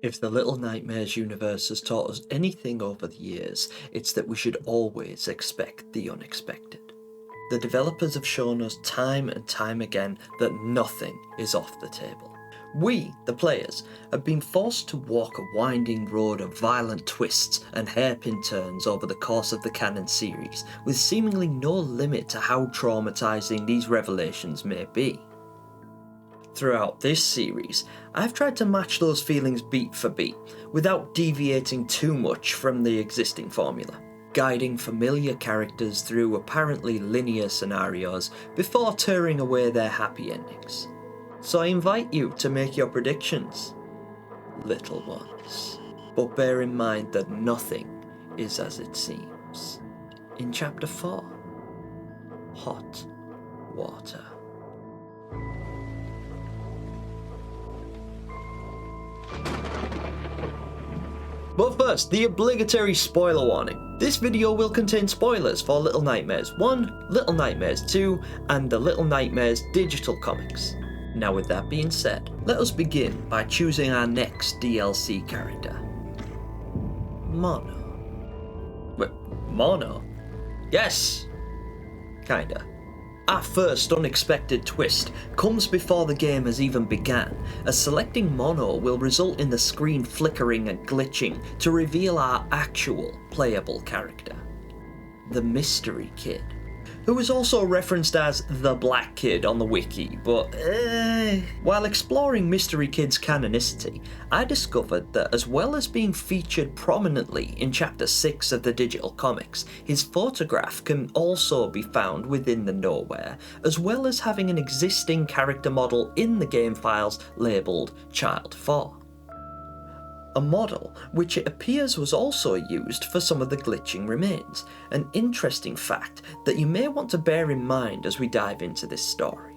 If the Little Nightmares universe has taught us anything over the years, it's that we should always expect the unexpected. The developers have shown us time and time again that nothing is off the table. We, the players, have been forced to walk a winding road of violent twists and hairpin turns over the course of the canon series, with seemingly no limit to how traumatizing these revelations may be. Throughout this series, I've tried to match those feelings beat for beat, without deviating too much from the existing formula, guiding familiar characters through apparently linear scenarios before tearing away their happy endings. So I invite you to make your predictions, little ones. But bear in mind that nothing is as it seems. In Chapter 4, Hot Water. But first, the obligatory spoiler warning. This video will contain spoilers for Little Nightmares 1, Little Nightmares 2, and the Little Nightmares digital comics. Now with that being said, let us begin by choosing our next DLC character. Mono. Wait, Mono? Yes! Kinda. Our first unexpected twist comes before the game has even begun, as selecting Mono will result in the screen flickering and glitching to reveal our actual playable character. The Mystery Kid, who is also referenced as the Black Kid on the wiki, but while exploring Mystery Kid's canonicity, I discovered that as well as being featured prominently in Chapter 6 of the digital comics, his photograph can also be found within the Nowhere, as well as having an existing character model in the game files labelled Child 4. A model which it appears was also used for some of the glitching remains, an interesting fact that you may want to bear in mind as we dive into this story.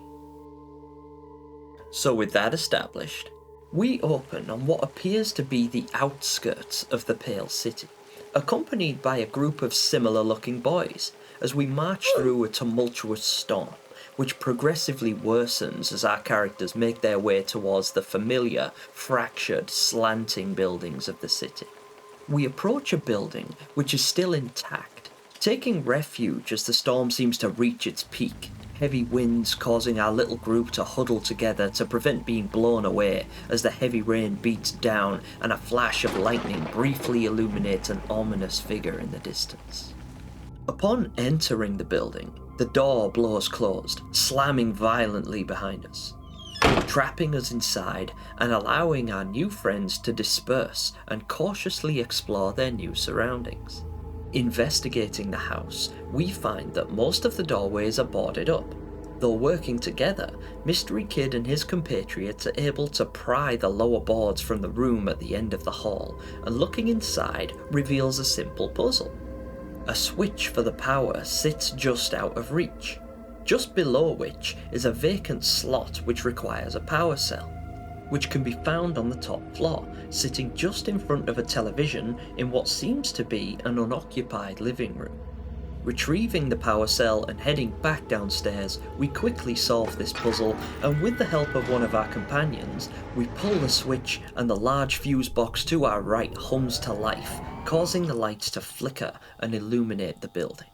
So with that established, we open on what appears to be the outskirts of the Pale City, accompanied by a group of similar looking boys as we march through a tumultuous storm, which progressively worsens as our characters make their way towards the familiar, fractured, slanting buildings of the city. We approach a building which is still intact, taking refuge as the storm seems to reach its peak, heavy winds causing our little group to huddle together to prevent being blown away as the heavy rain beats down and a flash of lightning briefly illuminates an ominous figure in the distance. Upon entering the building, the door blows closed, slamming violently behind us, trapping us inside and allowing our new friends to disperse and cautiously explore their new surroundings. Investigating the house, we find that most of the doorways are boarded up. Though working together, Mystery Kid and his compatriots are able to pry the lower boards from the room at the end of the hall, and looking inside reveals a simple puzzle. A switch for the power sits just out of reach, just below which is a vacant slot which requires a power cell, which can be found on the top floor, sitting just in front of a television in what seems to be an unoccupied living room. Retrieving the power cell and heading back downstairs, we quickly solve this puzzle, and with the help of one of our companions, we pull the switch and the large fuse box to our right hums to life, causing the lights to flicker and illuminate the building.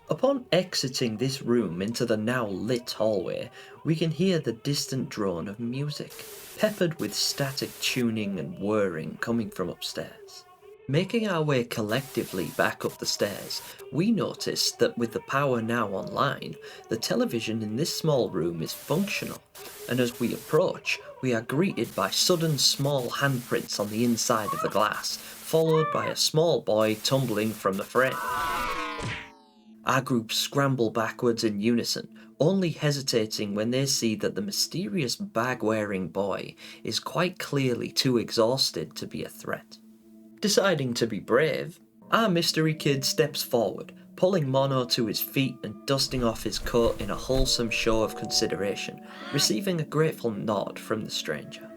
Upon exiting this room into the now lit hallway, we can hear the distant drone of music, peppered with static tuning and whirring coming from upstairs. Making our way collectively back up the stairs, we notice that with the power now online, the television in this small room is functional, and as we approach, we are greeted by sudden small handprints on the inside of the glass, followed by a small boy tumbling from the frame. Our group scramble backwards in unison, only hesitating when they see that the mysterious bag-wearing boy is quite clearly too exhausted to be a threat. Deciding to be brave, our Mystery Kid steps forward, pulling Mono to his feet and dusting off his coat in a wholesome show of consideration, receiving a grateful nod from the stranger.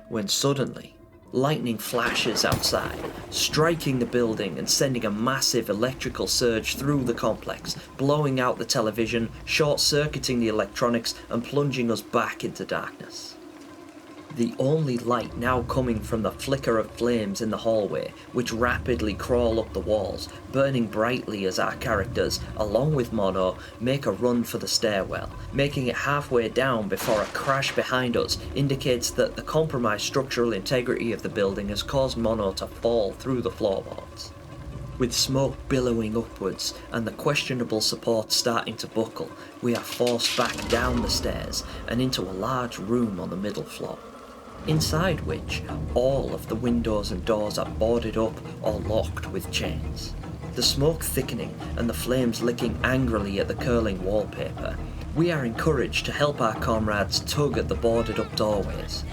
When suddenly, lightning flashes outside, striking the building and sending a massive electrical surge through the complex, blowing out the television, short-circuiting the electronics and plunging us back into darkness. the only light now coming from the flicker of flames in the hallway, which rapidly crawl up the walls, burning brightly as our characters, along with Mono, make a run for the stairwell, making it halfway down before a crash behind us indicates that the compromised structural integrity of the building has caused Mono to fall through the floorboards. With smoke billowing upwards and the questionable support starting to buckle, we are forced back down the stairs and into a large room on the middle floor, inside which all of the windows and doors are boarded up or locked with chains. The smoke thickening and the flames licking angrily at the curling wallpaper, we are encouraged to help our comrades tug at the boarded up doorways.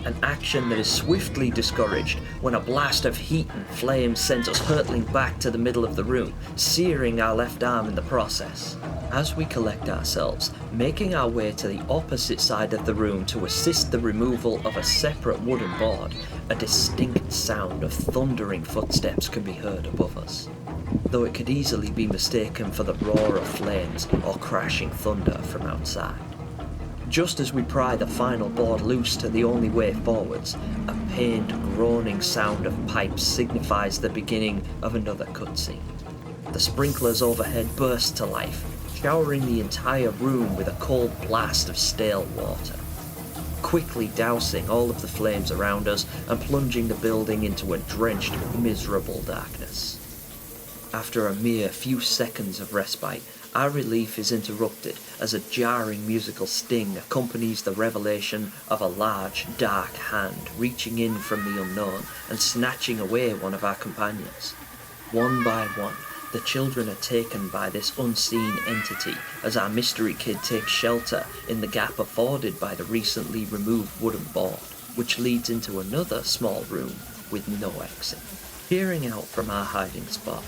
An action that is swiftly discouraged when a blast of heat and flame sends us hurtling back to the middle of the room, searing our left arm in the process. As we collect ourselves, making our way to the opposite side of the room to assist the removal of a separate wooden board, a distinct sound of thundering footsteps can be heard above us, though it could easily be mistaken for the roar of flames or crashing thunder from outside. Just as we pry the final board loose to the only way forwards, a pained, groaning sound of pipes signifies the beginning of another cutscene. The sprinklers overhead burst to life, showering the entire room with a cold blast of stale water, quickly dousing all of the flames around us and plunging the building into a drenched, miserable darkness. After a mere few seconds of respite, our relief is interrupted as a jarring musical sting accompanies the revelation of a large, dark hand reaching in from the unknown and snatching away one of our companions. One by one, the children are taken by this unseen entity as our mystery kid takes shelter in the gap afforded by the recently removed wooden board, which leads into another small room with no exit. Peering out from our hiding spot,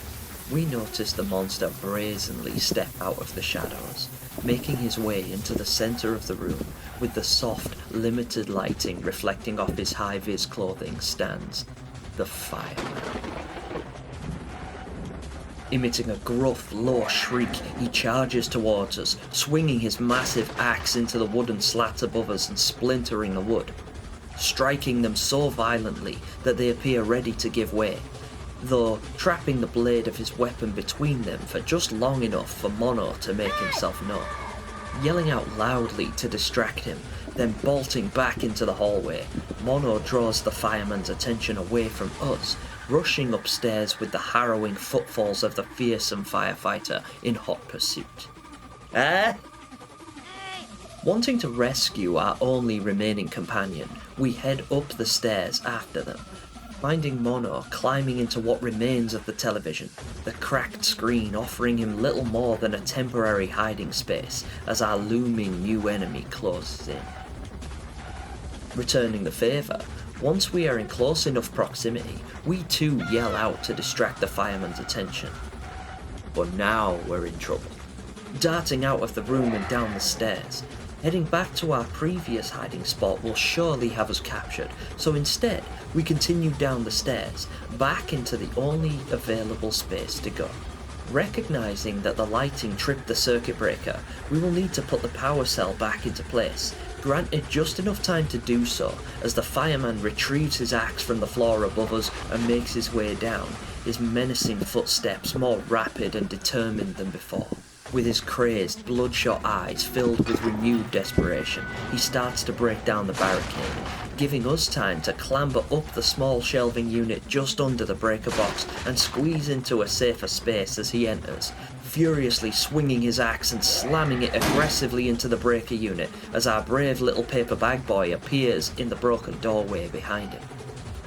we notice the monster brazenly step out of the shadows, making his way into the center of the room, with the soft, limited lighting reflecting off his high-vis clothing stands the fireman. Emitting a gruff, low shriek, he charges towards us, swinging his massive axe into the wooden slats above us and splintering the wood, striking them so violently that they appear ready to give way, though trapping the blade of his weapon between them for just long enough for Mono to make himself known. Yelling out loudly to distract him, then bolting back into the hallway, Mono draws the fireman's attention away from us, rushing upstairs with the harrowing footfalls of the fearsome firefighter in hot pursuit. Wanting to rescue our only remaining companion, we head up the stairs after them, finding Mono climbing into what remains of the television, the cracked screen offering him little more than a temporary hiding space as our looming new enemy closes in. Returning the favour, once we are in close enough proximity, we too yell out to distract the fireman's attention. But now we're in trouble. Darting out of the room and down the stairs, heading back to our previous hiding spot will surely have us captured, so instead we continue down the stairs, back into the only available space to go. Recognizing that the lighting tripped the circuit breaker, we will need to put the power cell back into place, granted just enough time to do so as the fireman retrieves his axe from the floor above us and makes his way down, his menacing footsteps more rapid and determined than before. With his crazed, bloodshot eyes filled with renewed desperation, he starts to break down the barricade, giving us time to clamber up the small shelving unit just under the breaker box and squeeze into a safer space as he enters, furiously swinging his axe and slamming it aggressively into the breaker unit as our brave little paper bag boy appears in the broken doorway behind him.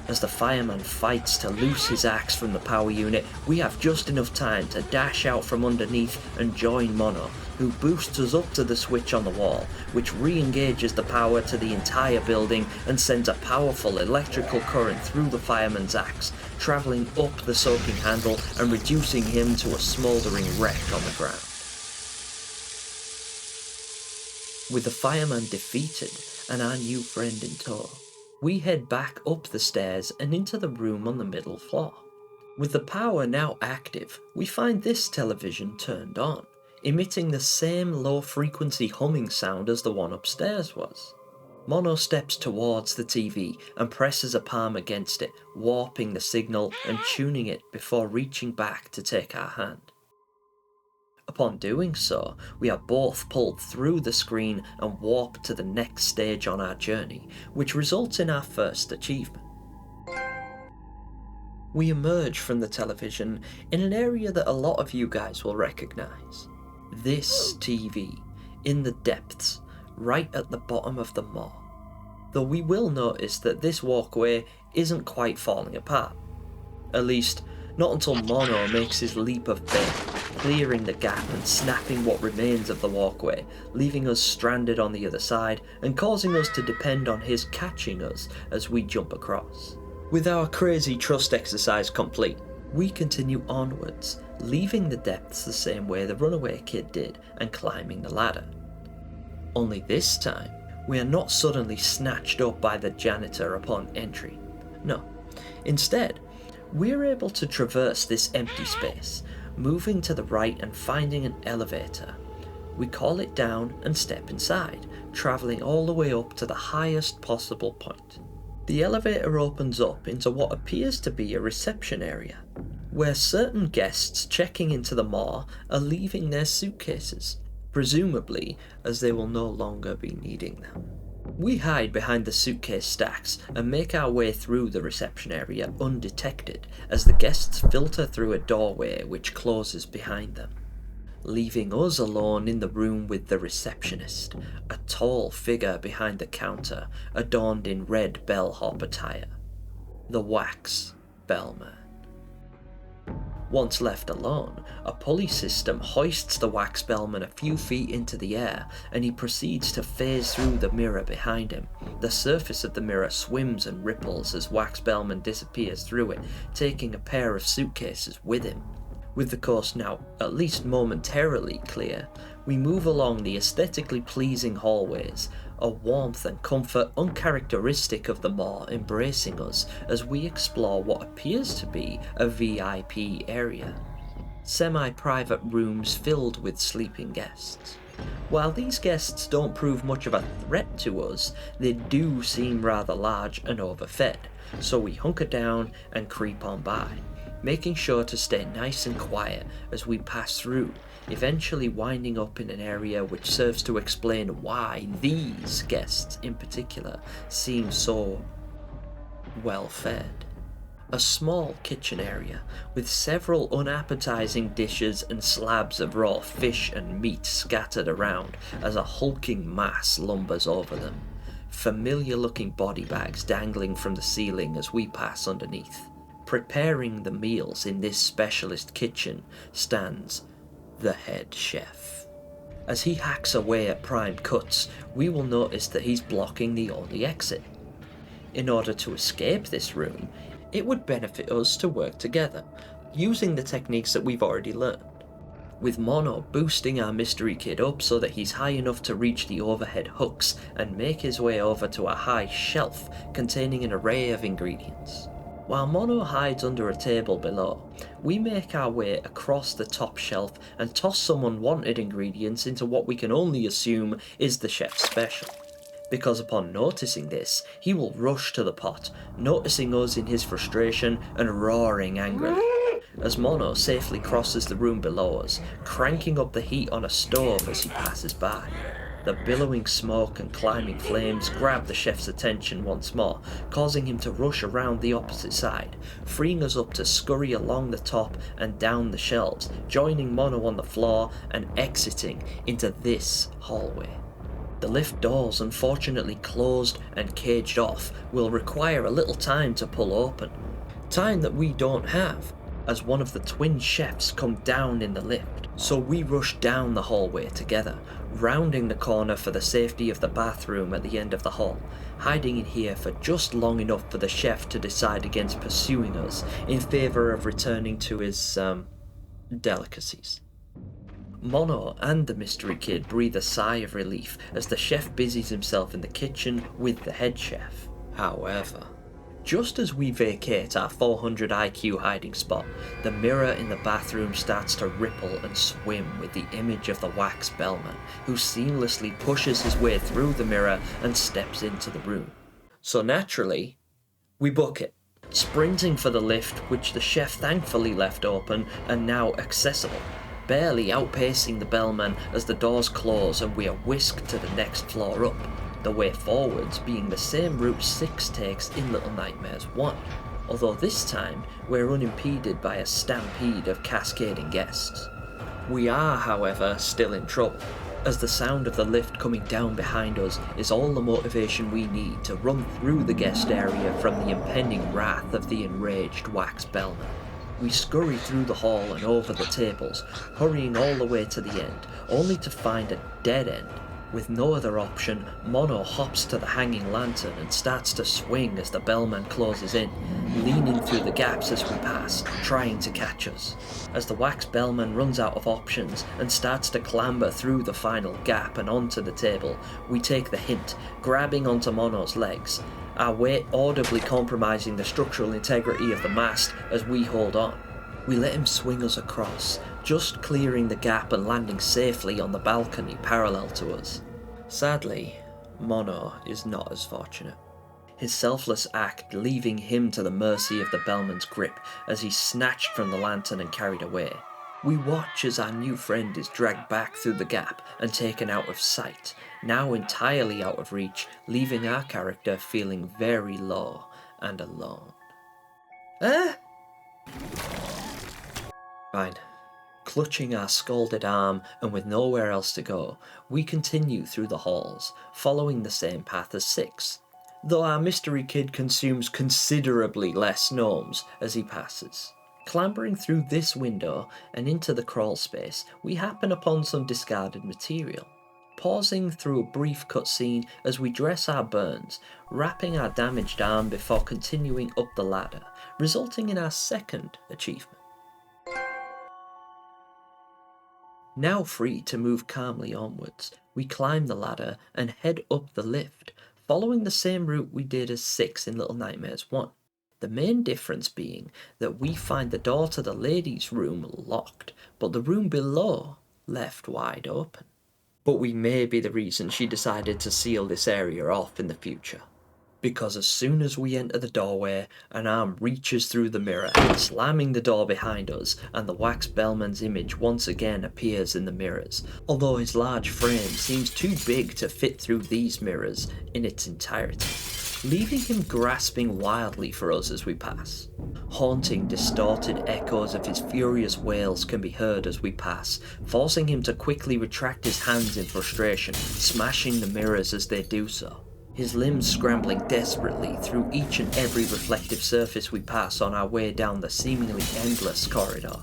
As the fireman fights to loose his axe from the power unit, we have just enough time to dash out from underneath and join Mono, who boosts us up to the switch on the wall, which re-engages the power to the entire building and sends a powerful electrical current through the fireman's axe, travelling up the soaking handle and reducing him to a smouldering wreck on the ground. With the fireman defeated and our new friend in tow, we head back up the stairs and into the room on the middle floor. With the power now active, we find this television turned on, emitting the same low-frequency humming sound as the one upstairs was. Mono steps towards the TV and presses a palm against it, warping the signal and tuning it before reaching back to take our hand. Upon doing so, we are both pulled through the screen and warped to the next stage on our journey, which results in our first achievement. We emerge from the television in an area that a lot of you guys will recognise. This TV, in the depths, right at the bottom of the mall. Though we will notice that this walkway isn't quite falling apart. At least, not until Mono makes his leap of faith, clearing the gap and snapping what remains of the walkway, leaving us stranded on the other side and causing us to depend on his catching us as we jump across. With our crazy trust exercise complete, we continue onwards, leaving the depths the same way the runaway kid did and climbing the ladder. Only this time, we are not suddenly snatched up by the janitor upon entry. No, instead, we're able to traverse this empty space, moving to the right and finding an elevator. We call it down and step inside, travelling all the way up to the highest possible point. The elevator opens up into what appears to be a reception area, where certain guests checking into the mall are leaving their suitcases, presumably as they will no longer be needing them. We hide behind the suitcase stacks and make our way through the reception area undetected as the guests filter through a doorway which closes behind them, leaving us alone in the room with the receptionist, a tall figure behind the counter adorned in red bellhop attire, the wax bellman. Once left alone, a pulley system hoists the wax bellman a few feet into the air, and he proceeds to phase through the mirror behind him. The surface of the mirror swims and ripples as wax bellman disappears through it, taking a pair of suitcases with him. With the coast now at least momentarily clear, we move along the aesthetically pleasing hallways, a warmth and comfort uncharacteristic of the mall embracing us as we explore what appears to be a VIP area. Semi-private rooms filled with sleeping guests. While these guests don't prove much of a threat to us, they do seem rather large and overfed, so we hunker down and creep on by, making sure to stay nice and quiet as we pass through, eventually winding up in an area which serves to explain why these guests in particular seem so well fed. A small kitchen area with several unappetizing dishes and slabs of raw fish and meat scattered around as a hulking mass lumbers over them. Familiar looking body bags dangling from the ceiling as we pass underneath. Preparing the meals in this specialist kitchen stands the head chef. As he hacks away at prime cuts, we will notice that he's blocking the only exit. In order to escape this room, it would benefit us to work together, using the techniques that we've already learned. With Mono boosting our mystery kid up so that he's high enough to reach the overhead hooks and make his way over to a high shelf containing an array of ingredients. While Mono hides under a table below, we make our way across the top shelf and toss some unwanted ingredients into what we can only assume is the chef's special. Because upon noticing this, he will rush to the pot, noticing us in his frustration and roaring angrily, as Mono safely crosses the room below us, cranking up the heat on a stove as he passes by. The billowing smoke and climbing flames grab the chef's attention once more, causing him to rush around the opposite side, freeing us up to scurry along the top and down the shelves, joining Mono on the floor and exiting into this hallway. The lift doors, unfortunately closed and caged off, will require a little time to pull open. Time that we don't have, as one of the twin chefs come down in the lift. So we rush down the hallway together, rounding the corner for the safety of the bathroom at the end of the hall, hiding in here for just long enough for the chef to decide against pursuing us in favour of returning to his, delicacies. Mono and the mystery kid breathe a sigh of relief as the chef busies himself in the kitchen with the head chef. However, Just as we vacate our 400 IQ hiding spot, the mirror in the bathroom starts to ripple and swim with the image of the wax bellman, who seamlessly pushes his way through the mirror and steps into the room. So naturally, we book it, sprinting for the lift, which the chef thankfully left open and now accessible, barely outpacing the bellman as the doors close and we are whisked to the next floor up. The way forwards being the same route 6 takes in Little Nightmares 1, although this time we're unimpeded by a stampede of cascading guests. We are, however, still in trouble, as the sound of the lift coming down behind us is all the motivation we need to run through the guest area from the impending wrath of the enraged wax bellman. We scurry through the hall and over the tables, hurrying all the way to the end, only to find a dead end. With no other option, Mono hops to the hanging lantern and starts to swing as the bellman closes in, leaning through the gaps as we pass, trying to catch us. As the wax bellman runs out of options and starts to clamber through the final gap and onto the table, we take the hint, grabbing onto Mono's legs, our weight audibly compromising the structural integrity of the mast as we hold on. We let him swing us across, just clearing the gap and landing safely on the balcony parallel to us. Sadly, Mono is not as fortunate. His selfless act leaving him to the mercy of the bellman's grip as he's snatched from the lantern and carried away. We watch as our new friend is dragged back through the gap and taken out of sight, now entirely out of reach, leaving our character feeling very low and alone. Fine. Clutching our scalded arm and with nowhere else to go, we continue through the halls, following the same path as 6, though our mystery kid consumes considerably less gnomes as he passes. Clambering through this window and into the crawl space, we happen upon some discarded material. Pausing through a brief cutscene as we dress our burns, wrapping our damaged arm before continuing up the ladder, resulting in our second achievement. Now free to move calmly onwards, we climb the ladder and head up the lift, following the same route we did as 6 in Little Nightmares 1. The main difference being that we find the door to the ladies' room locked, but the room below left wide open. But we may be the reason she decided to seal this area off in the future. Because as soon as we enter the doorway, an arm reaches through the mirror, slamming the door behind us, and the wax bellman's image once again appears in the mirrors, although his large frame seems too big to fit through these mirrors in its entirety, leaving him grasping wildly for us as we pass. Haunting, distorted echoes of his furious wails can be heard as we pass, forcing him to quickly retract his hands in frustration, smashing the mirrors as they do so. His limbs scrambling desperately through each and every reflective surface we pass on our way down the seemingly endless corridor.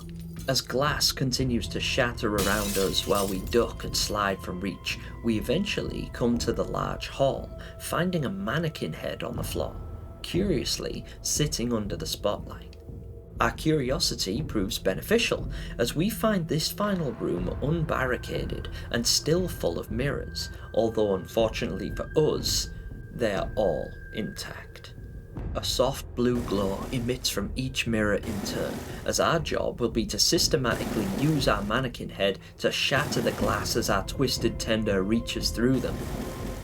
As glass continues to shatter around us while we duck and slide from reach, we eventually come to the large hall, finding a mannequin head on the floor, curiously sitting under the spotlight. Our curiosity proves beneficial, as we find this final room unbarricaded and still full of mirrors, although unfortunately for us, they are all intact. A soft blue glow emits from each mirror in turn, as our job will be to systematically use our mannequin head to shatter the glass as our twisted tender reaches through them,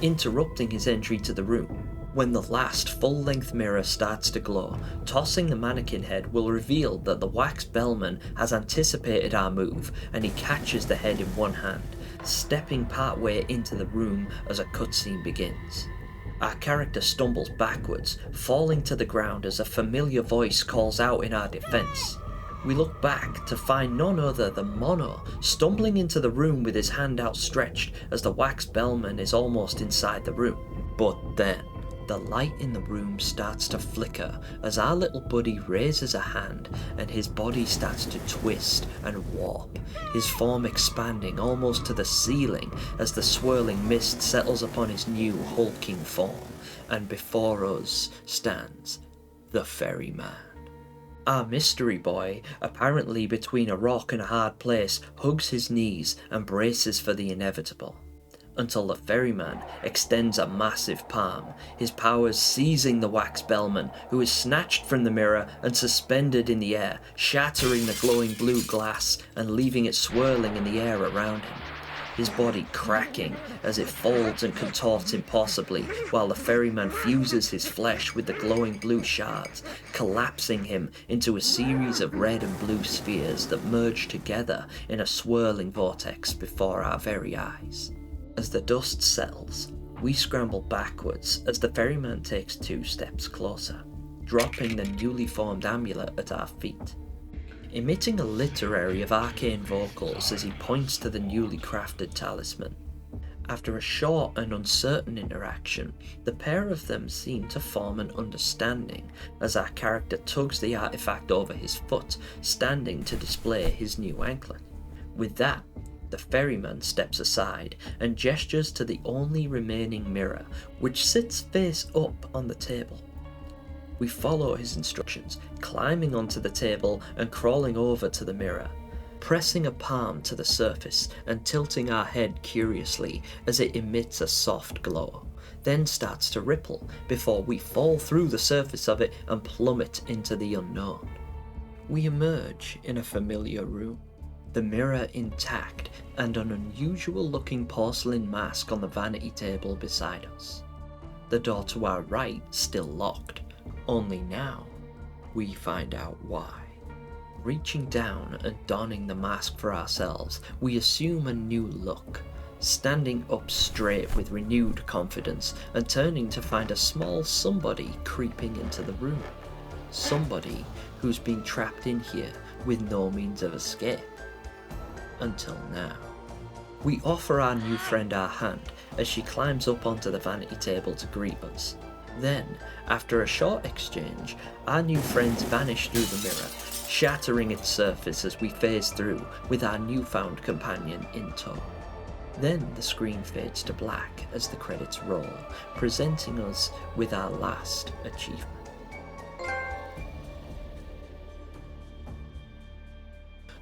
interrupting his entry to the room. When the last full-length mirror starts to glow, tossing the mannequin head will reveal that the wax bellman has anticipated our move, and he catches the head in one hand, stepping partway into the room as a cutscene begins. Our character stumbles backwards, falling to the ground as a familiar voice calls out in our defense. We look back to find none other than Mono, stumbling into the room with his hand outstretched as the wax bellman is almost inside the room. But then, the light in the room starts to flicker as our little buddy raises a hand and his body starts to twist and warp, his form expanding almost to the ceiling as the swirling mist settles upon his new hulking form, and before us stands the ferryman. Our mystery boy, apparently between a rock and a hard place, hugs his knees and braces for the inevitable. until the ferryman extends a massive palm, his powers seizing the wax bellman, who is snatched from the mirror and suspended in the air, shattering the glowing blue glass and leaving it swirling in the air around him. His body cracking as it folds and contorts impossibly, while the ferryman fuses his flesh with the glowing blue shards, collapsing him into a series of red and blue spheres that merge together in a swirling vortex before our very eyes. As the dust settles, we scramble backwards as the ferryman takes 2 steps closer, dropping the newly formed amulet at our feet, emitting a literary of arcane vocals as he points to the newly crafted talisman. After a short and uncertain interaction, the pair of them seem to form an understanding as our character tugs the artifact over his foot, standing to display his new anklet. With that, the ferryman steps aside and gestures to the only remaining mirror, which sits face up on the table. We follow his instructions, climbing onto the table and crawling over to the mirror, pressing a palm to the surface and tilting our head curiously as it emits a soft glow, then starts to ripple before we fall through the surface of it and plummet into the unknown. We emerge in a familiar room, the mirror intact and an unusual looking porcelain mask on the vanity table beside us. The door to our right still locked, only now we find out why. Reaching down and donning the mask for ourselves, we assume a new look, standing up straight with renewed confidence and turning to find a small somebody creeping into the room. Somebody who's been trapped in here with no means of escape. Until now. We offer our new friend our hand as she climbs up onto the vanity table to greet us. Then, after a short exchange, our new friends vanish through the mirror, shattering its surface as we phase through with our newfound companion in tow. Then the screen fades to black as the credits roll, presenting us with our last achievement.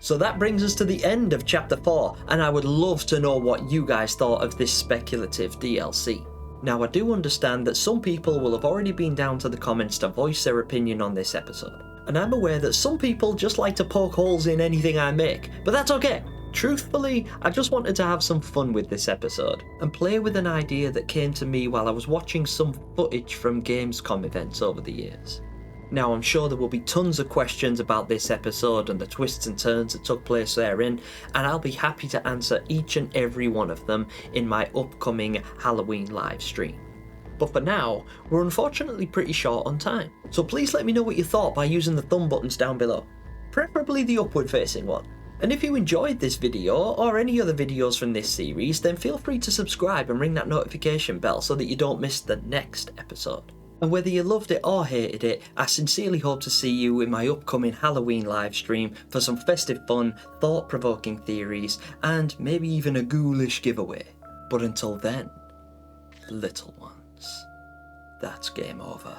So that brings us to the end of Chapter 4, and I would love to know what you guys thought of this speculative DLC. Now, I do understand that some people will have already been down to the comments to voice their opinion on this episode, and I'm aware that some people just like to poke holes in anything I make, but that's okay. Truthfully, I just wanted to have some fun with this episode, and play with an idea that came to me while I was watching some footage from Gamescom events over the years. Now, I'm sure there will be tons of questions about this episode and the twists and turns that took place therein, and I'll be happy to answer each and every one of them in my upcoming Halloween live stream. But for now, we're unfortunately pretty short on time, so please let me know what you thought by using the thumb buttons down below, preferably the upward facing one. And if you enjoyed this video, or any other videos from this series, then feel free to subscribe and ring that notification bell so that you don't miss the next episode. And whether you loved it or hated it, I sincerely hope to see you in my upcoming Halloween live stream for some festive fun, thought-provoking theories, and maybe even a ghoulish giveaway. But until then, little ones, that's game over.